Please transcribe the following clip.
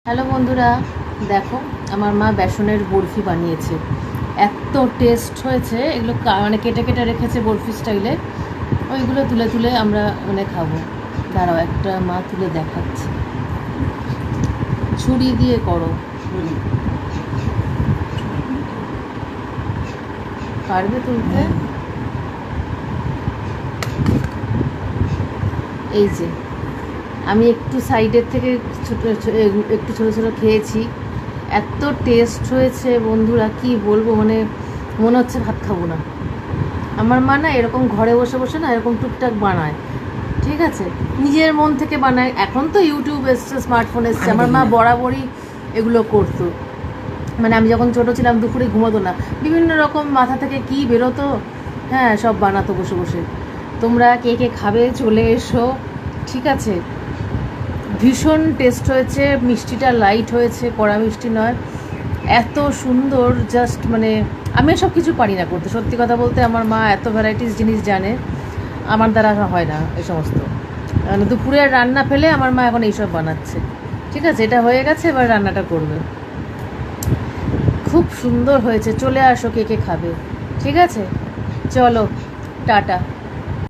Hello বন্ধুরা, দেখো আমার মা বেসনের বরফি বানিয়েছে। এত টেস্ট হয়েছে, এগুলো মানে কেটে কেটে রেখেছে বরফি স্টাইলে। ওইগুলো তুলে তুলে আমরা মানে খাবো। দাঁড়াও, একটা মা তুলে দেখাচ্ছে। ছুরি দিয়ে করো, পারবে তুলতে? এই যে আমি একটু সাইডের থেকে একটু ছোটো ছোটো খেয়েছি। এত টেস্ট হয়েছে বন্ধুরা, কি বলবো, মানে মনে হচ্ছে ভাত খাবো না। আমার মা না এরকম ঘরে বসে বসে না এরকম টুকটাক বানায়, ঠিক আছে, নিজের মন থেকে বানায়। এখন তো ইউটিউব এসছে, স্মার্টফোন এসছে। আমার মা বরাবরই এগুলো করতো। মানে আমি যখন ছোটো ছিলাম দুপুরে ঘুমোতো না, বিভিন্ন রকম মাথা থেকে কি বেরোতো, হ্যাঁ, সব বানাতো বসে বসে। তোমরা কে কে খাবে চলে এসো, ঠিক আছে। ভীষণ টেস্ট হয়েছে, মিষ্টিটা লাইট হয়েছে, কড়া মিষ্টি নয়। এত সুন্দর, জাস্ট মানে আমি সব কিছু পারি না করতে, সত্যি কথা বলতে। আমার মা এত ভ্যারাইটিস জিনিস জানে, আমার দ্বারা হয় না এই সমস্ত। মানে দুপুরের রান্না ফেলে আমার মা এখন এইসব বানাচ্ছে, ঠিক আছে। এটা হয়ে গেছে, এবার রান্নাটা করবে। খুব সুন্দর হয়েছে, চলে আসো কে কে খাবে, ঠিক আছে। চলো, টাটা।